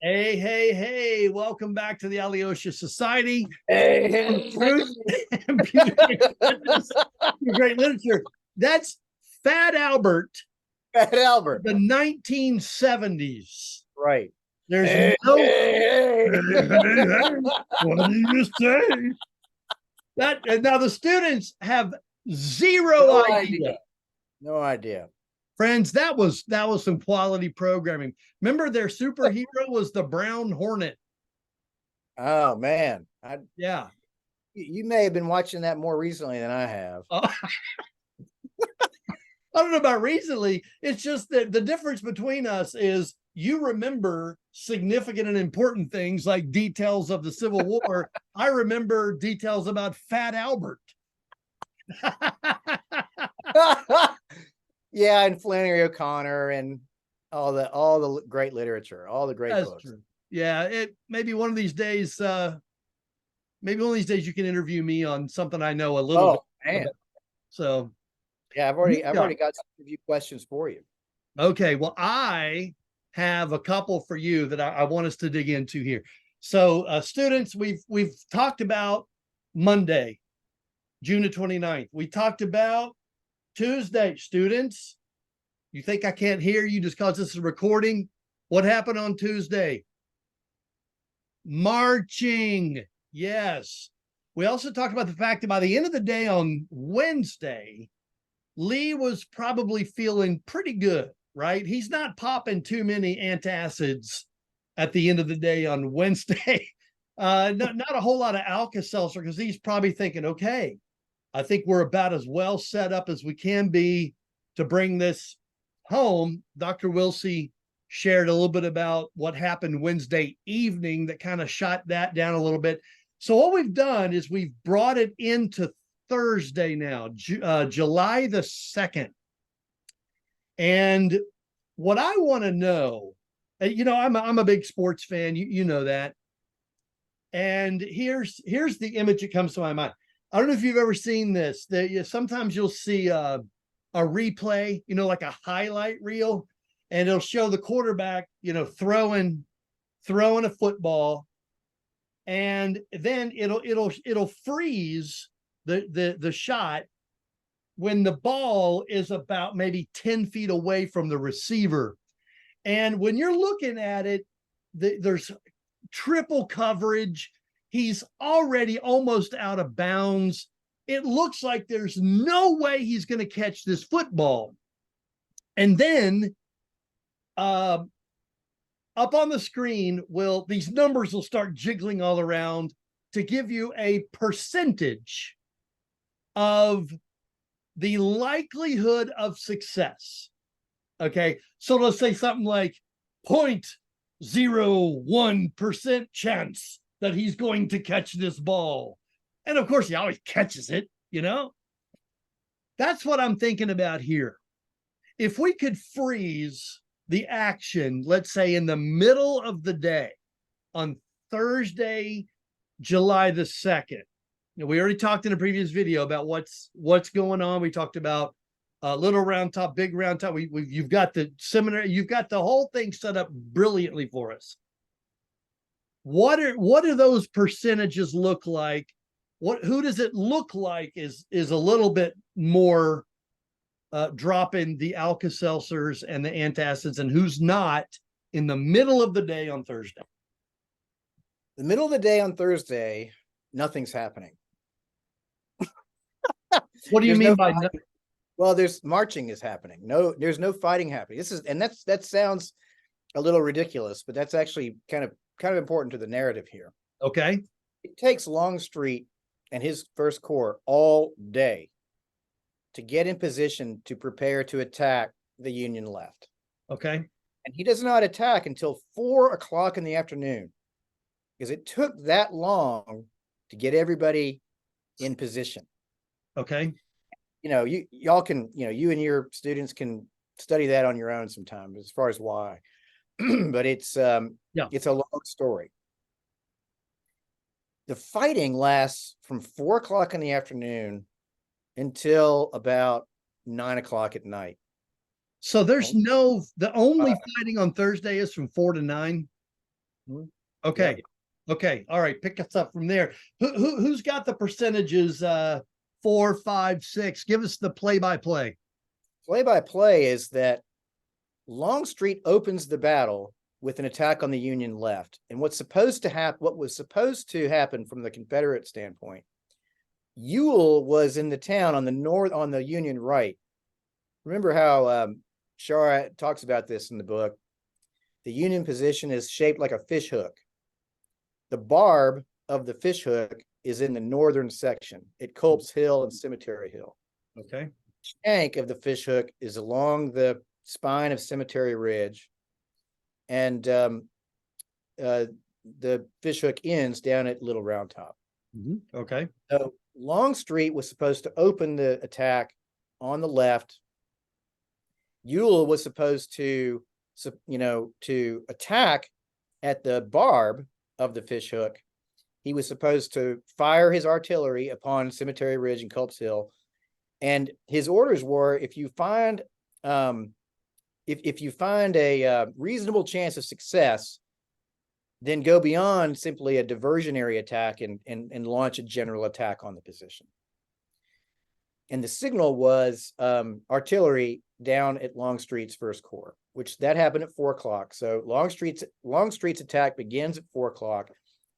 Hey, hey, hey, welcome back to the Alyosha Society. Hey, Truth and Beauty Goodness, great literature. That's Fat Albert, Fat Albert. the 1970s. Right. There's Hey, no, hey, hey, hey, hey, what did you say? That now the students have zero no idea. idea. No idea. Friends, that was some quality programming. Remember their superhero was the Brown Hornet. Oh man, Yeah. you may have been watching that more recently than I have. I don't know about recently. It's just that the difference between us is you remember significant and important things like details of the Civil War. I remember details about Fat Albert. Yeah, and Flannery O'Connor and all the great literature, all the great That's books. true. Yeah, it maybe one of these days, maybe one of these days you can interview me on something I know a little bit Oh man, about. So yeah, I've already yeah. got some few questions for you. Okay. Well, I have a couple for you that I want us to dig into here. So, students, we've talked about Monday, June the 29th. We talked about Tuesday, students. You think I can't hear you just because this is a recording? What happened on Tuesday? Marching. Yes. We also talked about the fact that by the end of the day on Wednesday, Lee was probably feeling pretty good, right? He's not popping too many antacids at the end of the day on Wednesday. Not a whole lot of Alka-Seltzer because he's probably thinking, okay, I think we're about as well set up as we can be to bring this home. Dr. Wilsey shared a little bit about what happened Wednesday evening that kind of shot that down a little bit. So what we've done is we've brought it into Thursday now, July the 2nd. And what I want to know, I'm a big sports fan. You know that. And here's the image that comes to my mind. I don't know if you've ever seen this. That sometimes you'll see a replay, like a highlight reel, and it'll show the quarterback, throwing a football, and then it'll freeze the shot when the ball is about maybe 10 feet away from the receiver. And when you're looking at it, there's triple coverage. He's already almost out of bounds. It looks like there's no way he's going to catch this football. And then uh, up on the screen, these numbers will start jiggling all around to give you a percentage of the likelihood of success. Okay. So let's say something like 0.01% chance that he's going to catch this ball. And of course, he always catches it. That's what I'm thinking about here. If we could freeze the action, let's say in the middle of the day on Thursday, July the 2nd. We already talked in a previous video about what's going on. We talked about little round top, big round top. You've got the seminar, you've got the whole thing set up brilliantly for us. What do those percentages look like? Who does it look like is a little bit more dropping the Alka-Seltzers and the antacids, and who's not in the middle of the day on Thursday? The middle of the day on Thursday, nothing's happening. What do you There's mean no by Well, there's marching is happening. There's no fighting happening. That sounds a little ridiculous, but that's actually kind of important to the narrative here. Okay. It takes Longstreet and his First Corps all day to get in position to prepare to attack the Union left. Okay. And he does not attack until 4 o'clock in the afternoon because it took that long to get everybody in position. Okay. Y'all can, you and your students can study that on your own sometime as far as why. But it's a long story. The fighting lasts from 4 o'clock in the afternoon until about 9 o'clock at night. So the only fighting on Thursday is from 4 to 9. Okay. Okay. All right. Pick us up from there. Who's got the percentages? 4, 5, 6. Give us the play-by-play. Play-by-play is that Longstreet opens the battle with an attack on the Union left. And what was supposed to happen from the Confederate standpoint, Ewell was in the town on the Union right. Remember how Shaw talks about this in the book. The Union position is shaped like a fish hook. The barb of the fish hook is in the northern section at Culp's Hill and Cemetery Hill. Okay. Shank of the fish hook is along the spine of Cemetery Ridge, and the fish hook ends down at Little Round Top. Okay. So Longstreet was supposed to open the attack on the left. Ewell was supposed to attack at the barb of the fish hook. He was supposed to fire his artillery upon Cemetery Ridge and Culp's Hill. And his orders were, if you find a reasonable chance of success, then go beyond simply a diversionary attack and launch a general attack on the position. And the signal was artillery down at Longstreet's First Corps, which that happened at 4 o'clock. So Longstreet's attack begins at 4 o'clock,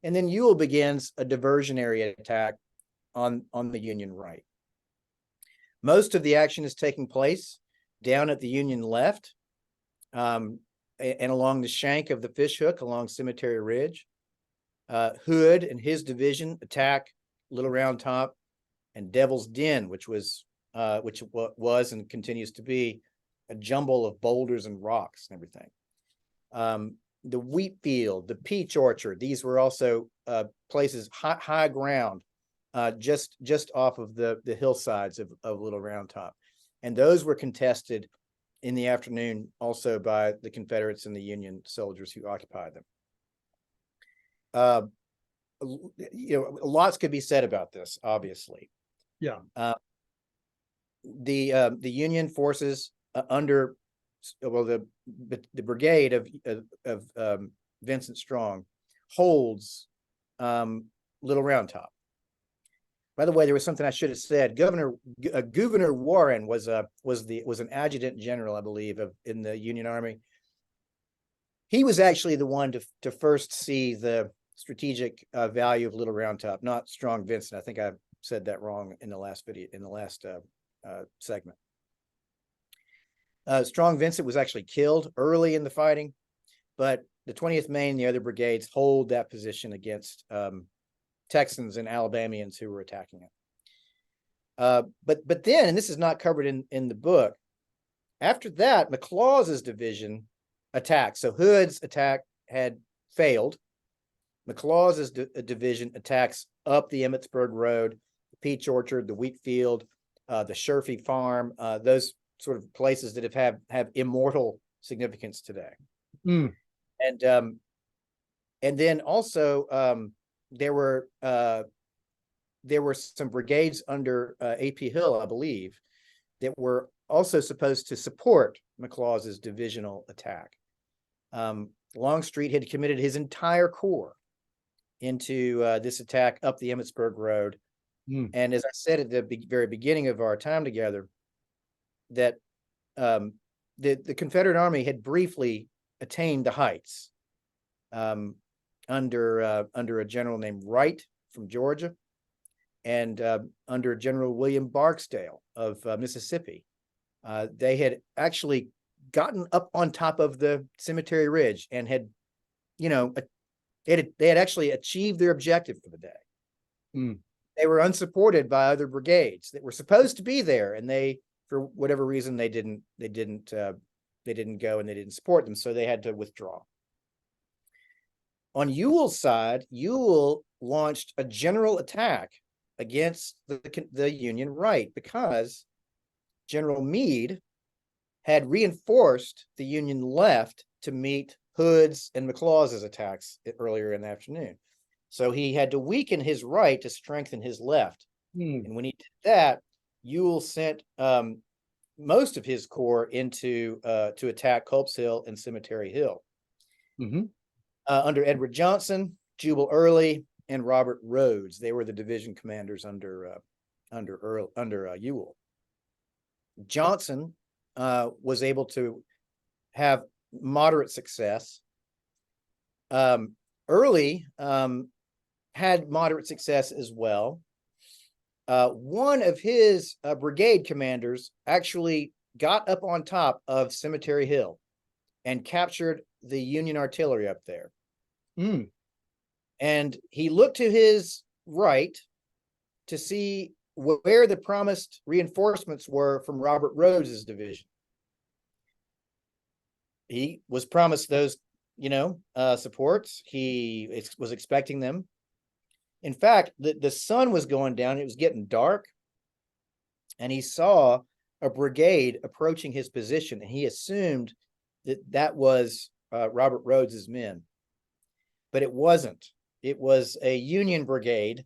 and then Ewell begins a diversionary attack on the Union right. Most of the action is taking place down at the Union left, and along the shank of the fish hook along Cemetery Ridge. Hood and his division attack Little Round Top and Devil's Den, which was and continues to be a jumble of boulders and rocks and everything. The wheat field, the peach orchard, these were also places high ground, just off of the hillsides of Little Round Top. And those were contested in the afternoon also by the Confederates and the Union soldiers who occupied them. Lots could be said about this, obviously. Yeah. The Union forces under the brigade of Vincent Strong holds Little Round Top. By the way, there was something I should have said. Governor Warren was an adjutant general, I believe, in the Union Army. He was actually the one to first see the strategic value of Little Round Top, not Strong Vincent. I think I said that wrong in the last video, in the last segment. Strong Vincent was actually killed early in the fighting, but the 20th Maine and the other brigades hold that position against Texans and Alabamians who were attacking it. But then, and this is not covered in the book, after that, McLaws's division attacked. So Hood's attack had failed. McLaws's division attacks up the Emmitsburg Road, the Peach Orchard, the wheat field, the Sherfy Farm, those sort of places that have immortal significance today. And then also there were some brigades under A.P. Hill, I believe, that were also supposed to support McLaws's divisional attack. Longstreet had committed his entire corps into this attack up the Emmitsburg Road. And as I said at the very beginning of our time together, that the Confederate Army had briefly attained the heights under a general named Wright from Georgia, and under General William Barksdale of Mississippi. They had actually gotten up on top of the Cemetery Ridge and had, they had actually achieved their objective for the day. They were unsupported by other brigades that were supposed to be there, and they, for whatever reason, they didn't go and they didn't support them, so they had to withdraw. On Ewell's side, Ewell launched a general attack against the Union right because General Meade had reinforced the Union left to meet Hood's and McLaws's attacks earlier in the afternoon. So he had to weaken his right to strengthen his left. And when he did that, Ewell sent most of his corps into to attack Culp's Hill and Cemetery Hill. under Edward Johnson, Jubal Early, and Robert Rhodes. They were the division commanders under Ewell. Johnson was able to have moderate success. Early had moderate success as well. One of his brigade commanders actually got up on top of Cemetery Hill and captured the Union artillery up there. And he looked to his right to see where the promised reinforcements were from Robert Rhodes's division. He was promised those, supports. He was expecting them. In fact, the sun was going down. It was getting dark. And he saw a brigade approaching his position. And he assumed that was Robert Rhodes's men. But it wasn't. It was a Union brigade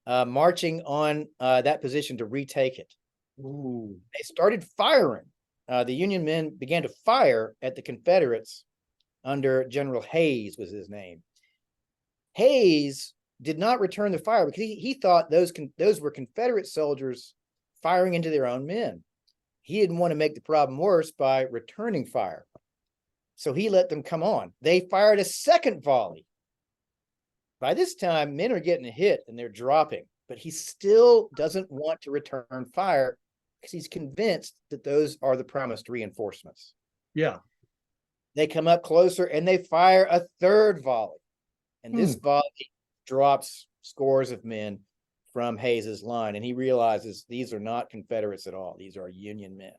marching on that position to retake it. Ooh. They started firing. The Union men began to fire at the Confederates under General Hayes was his name. Hayes did not return the fire because he thought those were Confederate soldiers firing into their own men. He didn't want to make the problem worse by returning fire. So he let them come on. They fired a second volley. By this time, men are getting hit and they're dropping, but he still doesn't want to return fire because he's convinced that those are the promised reinforcements. Yeah. They come up closer and they fire a third volley. And this volley drops scores of men from Hayes's line. And he realizes these are not Confederates at all. These are Union men.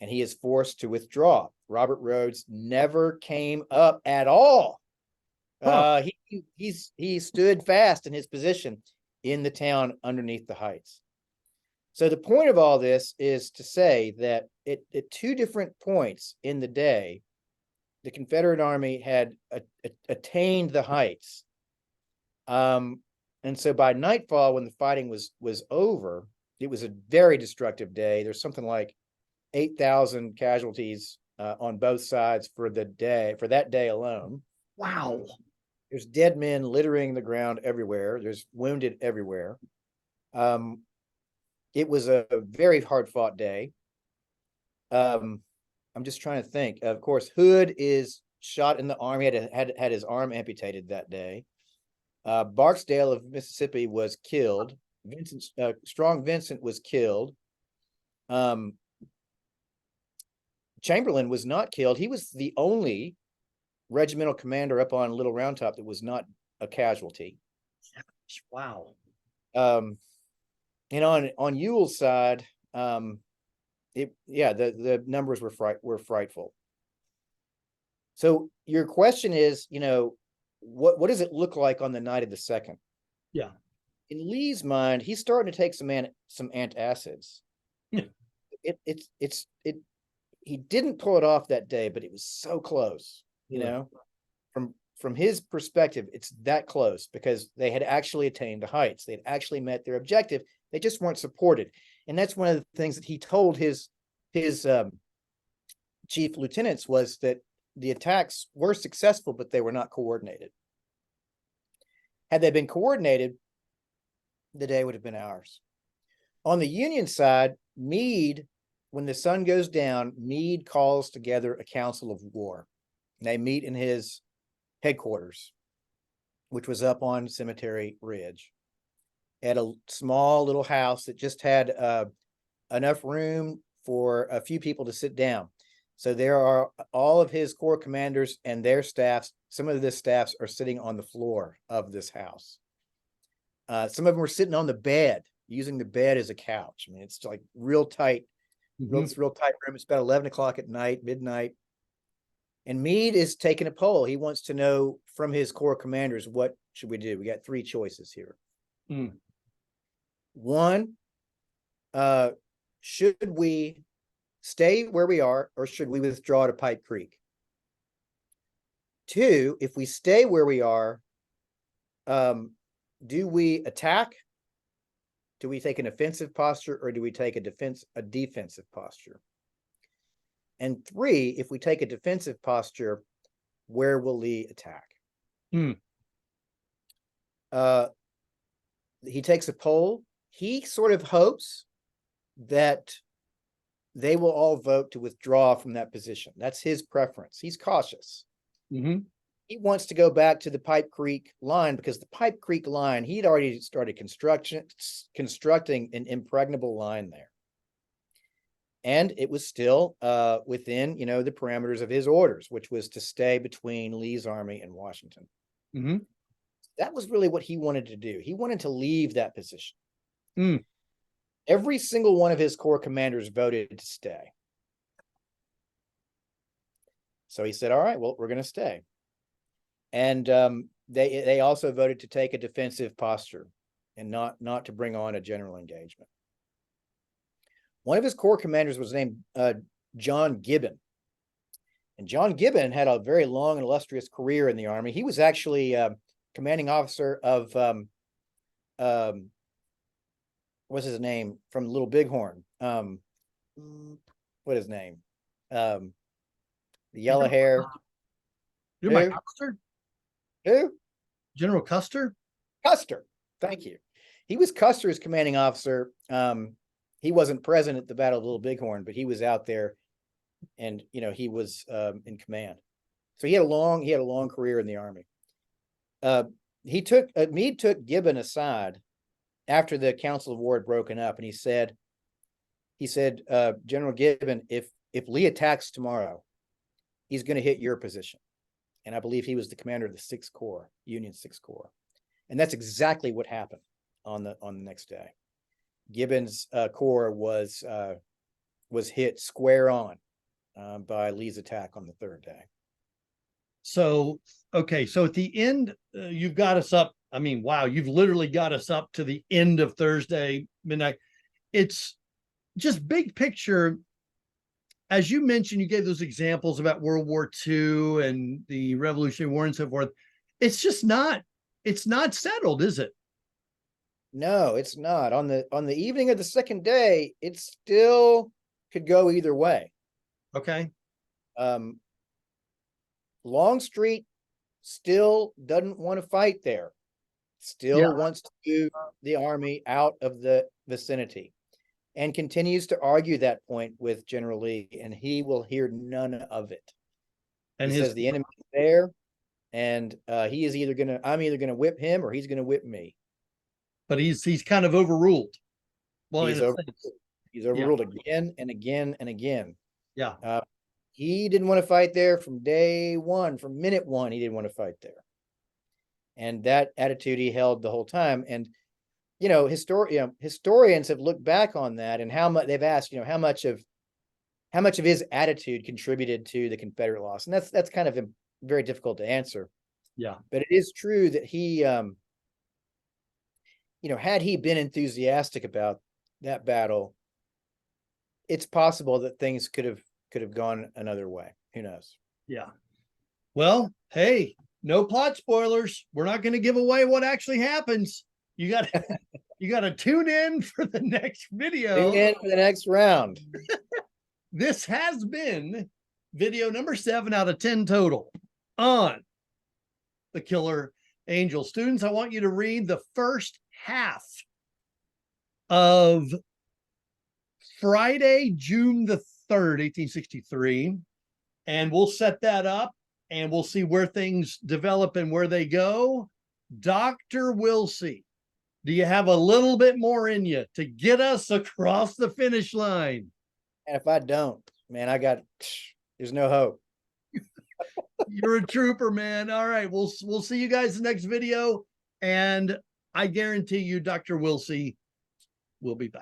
And he is forced to withdraw. Robert Rhodes never came up at all. He stood fast in his position in the town underneath the heights. So the point of all this is to say that at two different points in the day, the Confederate Army had attained the heights. And so by nightfall, when the fighting was over, it was a very destructive day. There's something like 8,000 casualties on both sides for that day alone. Wow. There's dead men littering the ground everywhere. There's wounded everywhere. It was a very hard fought day. I'm just trying to think. Of course, Hood is shot in the arm. He had his arm amputated that day. Barksdale of Mississippi was killed. Strong Vincent was killed. Chamberlain was not killed. He was the only regimental commander up on Little Round Top that was not a casualty. Wow. And on Ewell's side, the numbers were frightful. So your question is, what does it look like on the night of the 2nd? Yeah. In Lee's mind, he's starting to take some antacids. He didn't pull it off that day, but it was so close. From his perspective, it's that close because they had actually attained the heights. They'd actually met their objective. They just weren't supported. And that's one of the things that he told his chief lieutenants was that the attacks were successful, but they were not coordinated. Had they been coordinated, the day would have been ours. On the Union side, Meade, when the sun goes down, Meade calls together a council of war. They meet in his headquarters, which was up on Cemetery Ridge, at a small little house that just had enough room for a few people to sit down. So there are all of his corps commanders and their staffs. Some of the staffs are sitting on the floor of this house. Some of them were sitting on the bed, using the bed as a couch. I mean, it's like real tight, real tight room. It's about 11 o'clock at night, midnight. And Meade is taking a poll. He wants to know from his corps commanders, what should we do? We got three choices here. One, should we stay where we are or should we withdraw to Pipe Creek? Two, if we stay where we are, do we attack? Do we take an offensive posture or do we take a defensive posture? And three, if we take a defensive posture, where will Lee attack? Hmm. He takes a poll. He sort of hopes that they will all vote to withdraw from that position. That's his preference. He's cautious. Hmm. He wants to go back to the Pipe Creek line because the Pipe Creek line, he'd already started constructing an impregnable line there. And it was still within, the parameters of his orders, which was to stay between Lee's army and Washington. Hmm. That was really what he wanted to do. He wanted to leave that position. Mm. Every single one of his corps commanders voted to stay. So he said, all right, well, we're going to stay. And they also voted to take a defensive posture and not to bring on a general engagement. One of his corps commanders was named John Gibbon. And John Gibbon had a very long and illustrious career in the Army. He was actually commanding officer of, what's his name, from Little Bighorn? What his name? The yellow hair. You're my Who? Custer? Who? General Custer? Custer. Thank you. He was Custer's commanding officer. He wasn't present at the Battle of Little Bighorn, but he was out there, and he was in command. So he had a long career in the Army. Meade took Gibbon aside after the Council of War had broken up, and he said, General Gibbon, if Lee attacks tomorrow, he's going to hit your position. And I believe he was the commander of the 6th Corps, Union 6th Corps. And that's exactly what happened on the next day. Gibbon's corps was hit square on by Lee's attack on the 3rd day. So, okay. So at the end, you've got us up. I mean, wow, you've literally got us up to the end of Thursday midnight. It's just big picture. As you mentioned, you gave those examples about World War II and the Revolutionary War and so forth. It's not settled, is it? No, it's not. On the evening of the 2nd day, it still could go either way. Okay. Longstreet still doesn't want to fight there. Still wants to move the army out of the vicinity, and continues to argue that point with General Lee, and he will hear none of it. And he says the enemy is there, and I'm either gonna whip him or he's gonna whip me. But he's kind of overruled. Well, he's overruled again and again and again. Yeah. He didn't want to fight there from day one, from minute one. He didn't want to fight there, and that attitude he held the whole time. And historians have looked back on that, and how much they've asked, how much of his attitude contributed to the Confederate loss, and that's kind of very difficult to answer. Yeah, but it is true that he, had he been enthusiastic about that battle, it's possible that things could have gone another way. Who knows? Yeah. Well, hey, no plot spoilers. We're not going to give away what actually happens. You got to tune in for the next video. Tune in for the next round. This has been video number 7 out of 10 total on The Killer Angel. Students, I want you to read the first half of Friday, June the 3rd, 1863, and we'll set that up and we'll see where things develop and where they go. Dr. Wilsey, do you have a little bit more in you to get us across the finish line? And if I don't, man, there's no hope. You're a trooper, man. All right. We'll see you guys in the next video. And I guarantee you, Dr. Wilsey will be back.